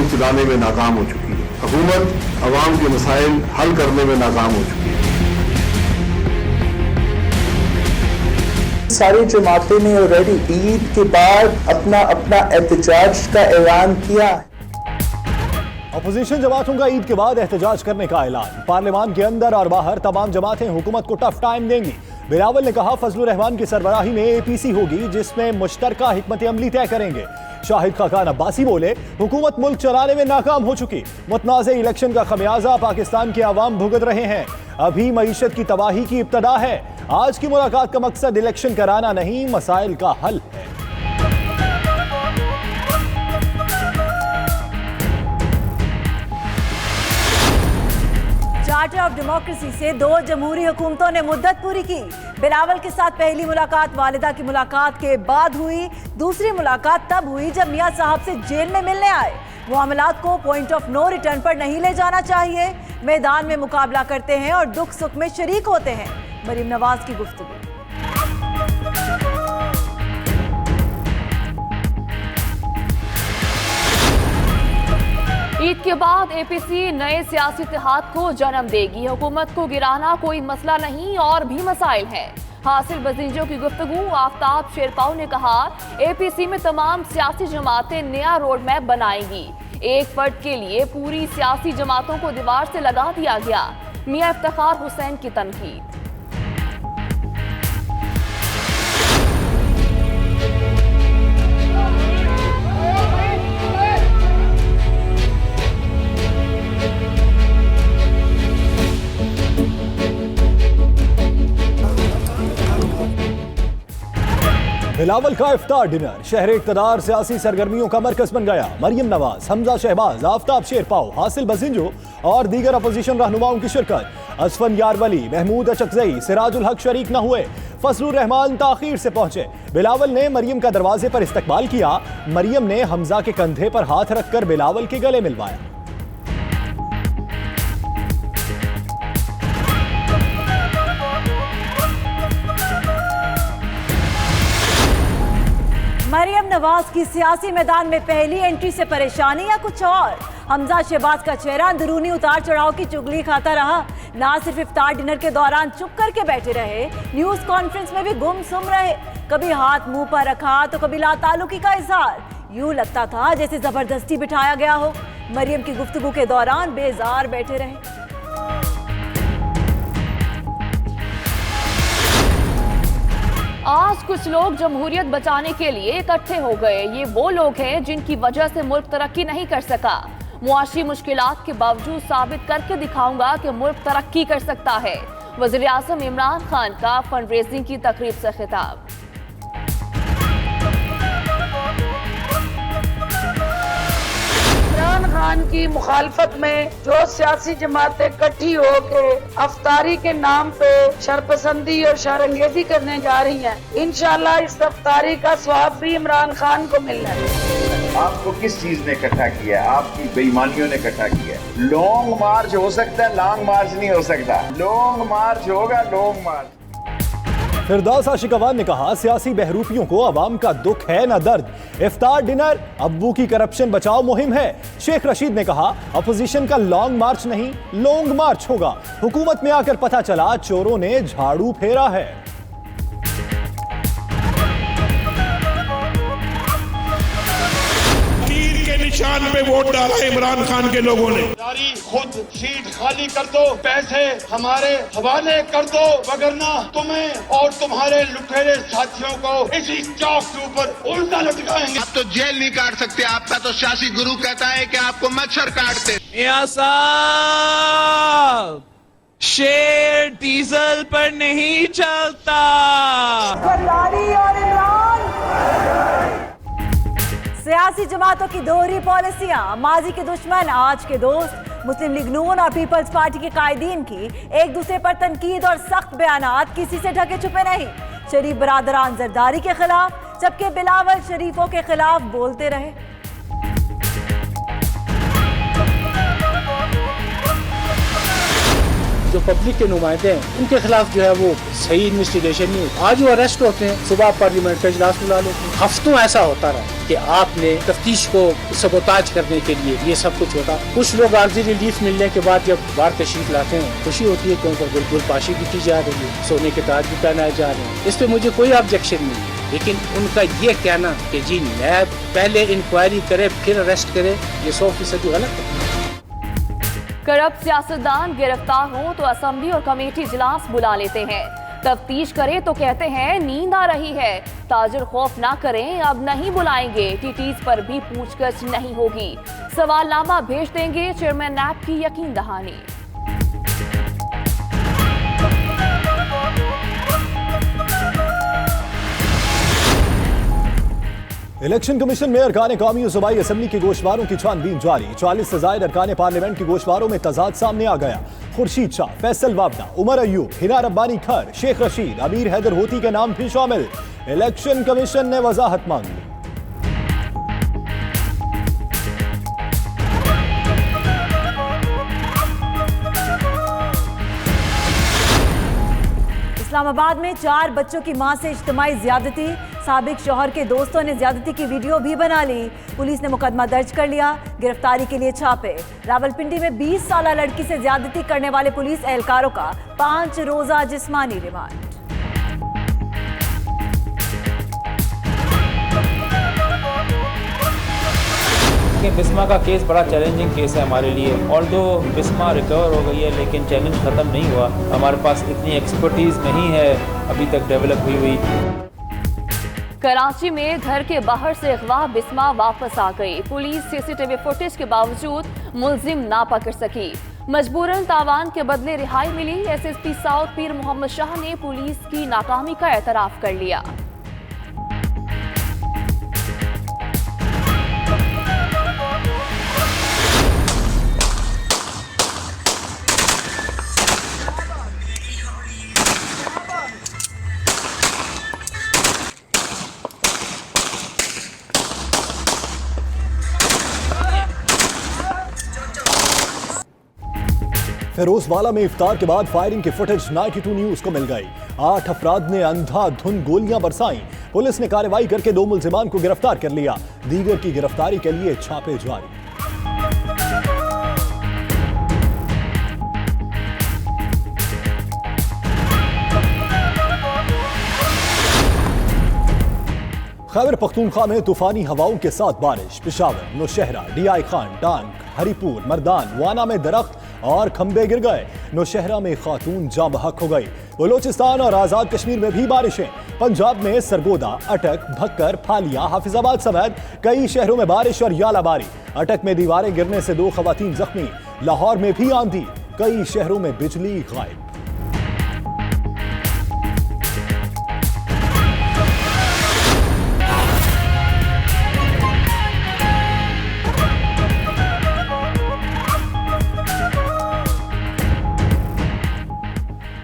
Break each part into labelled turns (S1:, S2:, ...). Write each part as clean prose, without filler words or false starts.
S1: मुल्क चलाने में नाकाम हो चुकी है। हुकूमत अवाम के मसाइल हल करने में नाकाम हो चुकी है।
S2: सारी जमातें ने ऑलरेडी ईद के बाद अपना एहतजाज का ऐलान किया।
S3: अपोजिशन जमातों का ईद के बाद एहतजाज करने का ऐलान। पार्लियामान के अंदर और बाहर तमाम जमातें हुकूमत को टफ टाइम देंगी। बिलावल ने कहा फजलुर रहमान की सरबराही में APC होगी जिसमें मुश्तरका हिकमत अमली तय करेंगे। शाहिद खाकान अब्बासी बोले हुकूमत मुल्क चलाने में नाकाम हो चुकी, मुतनाज़ इलेक्शन का खमियाजा पाकिस्तान के अवाम भुगत रहे हैं, अभी मईशत की तबाही की इब्तदा है। आज की मुलाकात का मकसद इलेक्शन कराना नहीं, मसाइल का हल है।
S4: चार्टर ऑफ डेमोक्रेसी से 2 जमहूरी हुकूमतों ने मुद्दत पूरी की। बिलावल के साथ पहली मुलाकात वालिदा की मुलाकात के बाद हुई। दूसरी मुलाकात तब हुई जब मियां साहब से जेल में मिलने आए। मामलात को पॉइंट ऑफ नो रिटर्न पर नहीं ले जाना चाहिए, मैदान में मुकाबला करते हैं और दुख सुख में शरीक होते हैं। मरीम नवाज की गुफ्तगू।
S5: ईद के बाद APC नए सियासी इत्तेहाद को जन्म देगी। हुकूमत को गिराना कोई मसला नहीं और भी मसाइल हैं। हासिल बजीजों की गुफ्तगू। आफ्ताब शेरपाऊ ने कहा APC में तमाम सियासी जमातें नया रोड मैप बनाएंगी। एक फर्द के लिए पूरी सियासी जमातों को दीवार से लगा दिया गया। मियां इफ्तिखार हुसैन की तनकीद।
S3: बिलावल का इफ्तार डिनर शहर इक़्तिदार सियासी सरगर्मियों का मरकज बन गया। मरियम नवाज, हमजा शहबाज, आफ्ताब शेरपाऊ, हासिल बजिंजो और दीगर अपोजिशन रहनुमाओं की शिरकत। असफन यारवली, महमूद अचकजई, सिराजुल हक शरीक न हुए। फजलुर रहमान ताखीर से पहुंचे। बिलावल ने मरियम का दरवाजे पर इस्तकबाल किया। मरियम ने हमजा के कंधे पर हाथ रखकर बिलावल के गले मिलवाया।
S4: मरियम नवाज की सियासी मैदान में पहली एंट्री से परेशानी या कुछ और? हमजा शहबाज का चेहरा अंदरूनी उतार चढ़ाव की चुगली खाता रहा। ना सिर्फ इफ्तार डिनर के दौरान चुप करके बैठे रहे, न्यूज कॉन्फ्रेंस में भी गुमसुम रहे। कभी हाथ मुंह पर रखा तो कभी लाताल्लुकी का इजहार। यूं लगता था जैसे जबरदस्ती बिठाया गया हो। मरियम की गुफ्तगू के दौरान बेजार बैठे रहे।
S5: आज कुछ लोग जमहूरियत बचाने के लिए इकट्ठे हो गए। ये वो लोग हैं जिनकी वजह से मुल्क तरक्की नहीं कर सका। मुआशी मुश्किलात के बावजूद साबित करके दिखाऊंगा कि मुल्क तरक्की कर सकता है। वज़ीर आज़म इमरान खान का फंड रेजिंग की तकरीब से खिताब।
S6: इमरान खान की मुखालफत में जो सियासी जमातें इकट्ठी होकर अफ्तारी के नाम पे शरपसंदी और शरंगेजी करने जा रही हैं, इंशाल्लाह इस अफ्तारी का स्वाब भी इमरान खान को मिलना है।
S7: आपको किस चीज ने इकट्ठा किया? आपकी बेईमानियों ने इकट्ठा किया। लॉन्ग मार्च हो सकता है, लॉन्ग मार्च नहीं हो सकता। लॉन्ग मार्च होगा, लॉन्ग मार्च।
S3: फिरदौस आशिकवान ने कहा सियासी बहरूपियों को अवाम का दुख है न दर्द। इफ्तार डिनर अब्बू की करप्शन बचाओ मुहिम है। शेख रशीद ने कहा अपोजिशन का लॉन्ग मार्च नहीं लॉन्ग मार्च होगा। हुकूमत में आकर पता चला चोरों ने झाड़ू फेरा है।
S8: निशान पे वोट डाला इमरान खान के लोगों ने। खुद सीट खाली कर दो, पैसे हमारे हवाले कर दो, वगरना तुम्हें और तुम्हारे लुटेरे साथियों को इसी चौक के ऊपर उल्टा लटकाएंगे।
S9: आप तो जेल नहीं काट सकते। आपका तो सियासी गुरु कहता है कि आपको मच्छर काटते।
S10: मियां साहब, शेर डीजल पर नहीं चलता।
S4: सियासी जमातों की दोहरी पॉलिसियां, माजी के दुश्मन आज के दोस्त। मुस्लिम लीग नून और पीपल्स पार्टी के कायदीन की एक दूसरे पर तनकीद और सख्त बयानात किसी से ढके छुपे नहीं। शरीफ बरादरान जरदारी के खिलाफ जबकि बिलावल शरीफों के खिलाफ बोलते रहे।
S11: जो पब्लिक के नुमाइंदे हैं उनके खिलाफ जो है वो सही इन्वेस्टिगेशन नहीं होती। आज वो अरेस्ट होते हैं, सुबह पार्लियामेंट का इजलास बुला लेते हैं। हफ्तों ऐसा होता रहा कि आपने तफ्तीश को सबोताज करने के लिए ये सब कुछ होता। कुछ लोग आर्जी रिलीफ मिलने के बाद जब बाहर तशरीफ लाते हैं, खुशी होती है कि उनको बिल्कुल पाशी भी की जा रही है, सोने के ताज भी पहनाए जा रहे हैं। इस पे मुझे कोई ऑब्जेक्शन नहीं है, लेकिन उनका ये कहना कि जी नैब पहले इंक्वायरी करे फिर अरेस्ट करे, ये 100% गलत है।
S5: करप्ट सियासतदान गिरफ्तार हो तो असेंबली और कमेटी इजलास बुला लेते हैं, तफ्तीश करे तो कहते हैं नींद आ रही है। ताजिर खौफ ना करें, अब नहीं बुलाएंगे, टीटीज पर भी पूछगछ नहीं होगी, सवालनामा भेज देंगे, चेयरमैन नैब की यकीन दहानी।
S3: इलेक्शन कमीशन में अरकान कौमी और सूबाई असेंबली के गोशवारों की छानबीन जारी। 40 से ज्यादा अरकान पार्लियामेंट के गोशवारों में तजाद सामने आ गया। खुर्शीद शाह, फैसल वावदा, उमर अयूब, हिना रब्बानी खर, शेख रशीद, अमीर हैदर होती के नाम भी शामिल। इलेक्शन कमीशन ने वजाहत मांगी।
S4: इस्लामाबाद में 4 बच्चों की मां से इज्तिमाई ज्यादती, साबिक शौहर के दोस्तों ने ज्यादती की वीडियो भी बना ली। पुलिस ने मुकदमा दर्ज कर लिया, गिरफ्तारी के लिए छापे। रावलपिंडी में 20 साल लड़की से ज्यादती करने वाले पुलिस एहलकारों का 5 रोजा जिस्मानी रिमांड।
S12: बिस्मा का केस बड़ा चैलेंजिंग केस है हमारे लिए। ऑल्दो बिस्मा रिकवर हो गई है लेकिन चैलेंज ख़त्म नहीं हुआ। हमारे पास इतनी एक्सपर्टीज़ नहीं है अभी तक डेवलप हुई।
S5: कराची में घर के बाहर से अगवा बिस्मा वापस आ गई। पुलिस सीसीटीवी फुटेज के बावजूद मुलजिम ना पकड़ सकी। मजबूरन तावान के बदले रिहाई मिली। एसएसपी साउथ पीर मोहम्मद शाह ने पुलिस की नाकामी का एतराफ कर लिया।
S3: फिरोजवाला में इफ्तार के बाद फायरिंग की फुटेज 92 न्यूज को मिल गई। 8 अफराद ने अंधाधुंध गोलियां बरसाई। पुलिस ने कार्रवाई करके 2 मुल्जिमान को गिरफ्तार कर लिया। दीगर की गिरफ्तारी के लिए छापे जारी। खैबर पख्तूनख्वा में तूफानी हवाओं के साथ बारिश। पेशावर, नौशहरा, डीआई खान, डांग, हरीपुर, मर्दान, वाना में दरख्त और खंबे गिर गए। नौशहरा में खातून जाँ बहक हो गई। बलूचिस्तान और आजाद कश्मीर में भी बारिशें। पंजाब में सरगोदा, अटक, भक्कर, फालिया, हाफिजाबाद समेत कई शहरों में बारिश और यालाबारी। अटक में दीवारें गिरने से 2 खवातीन जख्मी। लाहौर में भी आंधी, कई शहरों में बिजली गायब।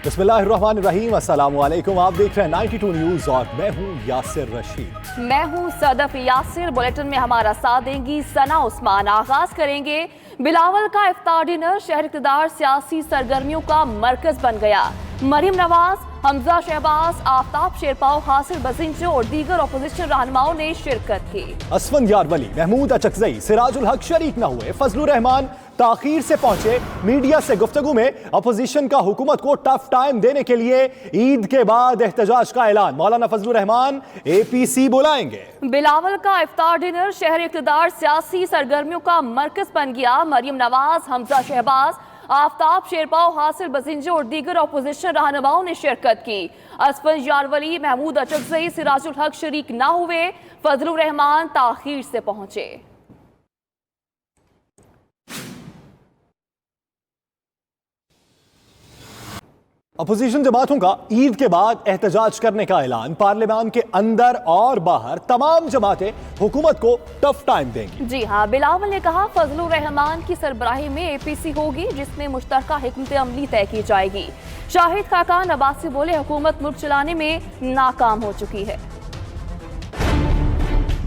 S3: बिस्मिल्लाहिर्रहमानिर्रहीम, अस्सलाम वालेकुम। आप देख रहे हैं 92 न्यूज और मैं हूं यासिर रशीद।
S5: मैं हूं सदफ यासिर। बुलेटिन में हमारा साथ देंगी सना उस्मान। आगाज करेंगे बिलावल का इफ्तार डिनर शहर इक़्तिदार सियासी सरगर्मियों का मरकज बन गया। मरीम नवाज, हमजा शहबाज, आफ्ताब शेरपाव, हासिल बजिंजो और दीगर अपोजिशन रहनुमाओं ने शिरकत की।
S3: असफंद यारवली, महमूद अचकजई, सिराजुल हक शरीक न हुए। फजलुर रहमान ताखीर से पहुंचे। मीडिया से गुफ्तगू में अपोजिशन का हुकूमत को टफ टाइम देने के लिए ईद के बाद एहतजाज का ऐलान। मौलाना फजलुर रहमान एपीसी बुलाएंगे।
S5: बिलावल का इफ्तार डिनर शहर इक़्तिदार सियासी सरगर्मियों का मरकज बन गया। मरीम नवाज, हमजा शहबाज, आफ्ताब शेरपाव, हासिल बजिंजो और दीगर अपोजिशन रहनुमाओं ने शिरकत की। असफंद यारवली, महमूद अचकजई, सिराजुल हक शरीक न हुए। फजलुर रहमान ताखीर से पहुंचे।
S3: अपोजिशन जमातों का ईद के बाद एहतजाज करने का ऐलान। पार्लियामान के अंदर और बाहर तमाम जमातें हुकूमत को टफ टाइम देंगी।
S5: जी हाँ, बिलावल ने कहा फजलुर रहमान की सरबराही में एपीसी होगी जिसमें मुश्तरका हिकमत अमली तय की जाएगी। शाहिद खाकान अब्बासी बोले हुकूमत मुल्क चलाने में नाकाम हो चुकी है।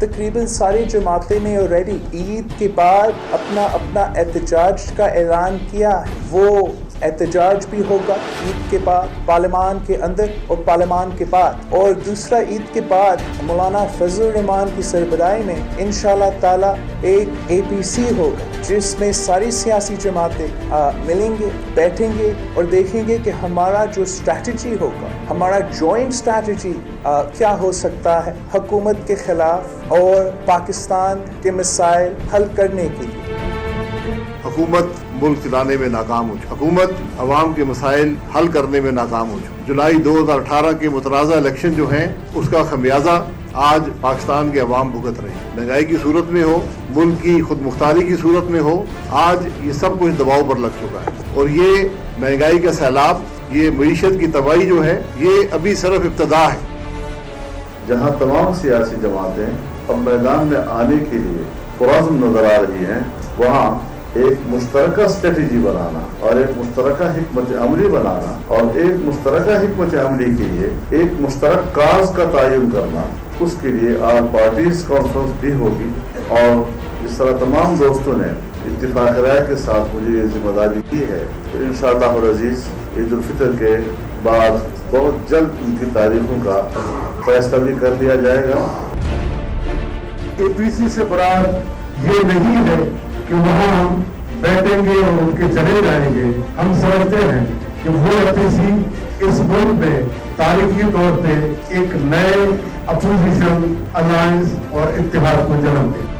S2: तकरीबन सारी जमातें ने ऑलरेडी ईद के बाद अपना एहतजाज का ऐलान किया। वो एहतजाज भी होगा ईद के बाद, पार्लियामान के अंदर और पार्लियामान के बाद। और दूसरा ईद के बाद मौलाना फजलुर रहमान की सरबराही में इंशाल्लाह ताला एक APC होगा जिसमें सारी सियासी जमातें मिलेंगे, बैठेंगे और देखेंगे कि हमारा जो स्ट्रैटेजी होगा, हमारा जॉइंट स्ट्रैटेजी क्या हो सकता है हुकूमत के खिलाफ और पाकिस्तान के मसाइल हल करने के लिए।
S1: हुकूमत मुल्क चलाने में नाकाम हो चुकी, हुकूमत अवाम के मसाइल हल करने में नाकाम हो चुकी। जुलाई 2018 के मुतराज़ा इलेक्शन जो हैं उसका खमियाजा आज पाकिस्तान के अवाम भुगत रहे हैं। महंगाई की सूरत में हो, मुल्क की खुद मुख्तारी की सूरत में हो, आज ये सब कुछ दबाव पर लग चुका है। और ये महंगाई का सैलाब, ये मईशत की तबाही जो है, ये अभी सिर्फ इब्तदा है।
S13: जहाँ तमाम सियासी जमातें अब मैदान में आने के लिए पुरज़्म नजर आ रही हैं, वहाँ एक मुश्तरका स्ट्रेटेजी बनाना और एक मुश्तरका हिकमत अमली बनाना और एक मुश्तरका हिकमत अमली के लिए एक मुश्तरक काज का तयन करना, उसके लिए आज पार्टीज कॉन्फ्रेंस भी होगी। और इस तरह तमाम दोस्तों ने इत्तिफाक राय के साथ मुझे ये जिम्मेदारी दी है तो इंशाअल्लाह अज़ीज़ ईद उल फितर के बाद बहुत जल्द उनकी तारीखों का फैसला भी कर लिया जाएगा।
S1: APC से बरात ये नहीं है कि वहाँ हम बैठेंगे और उनके चले जाएंगे। हम समझते हैं कि वो APC इस मुल्क में तारीखी तौर पे एक नए अपोजिशन अलायंस और इत्तेहाद को जन्म दे।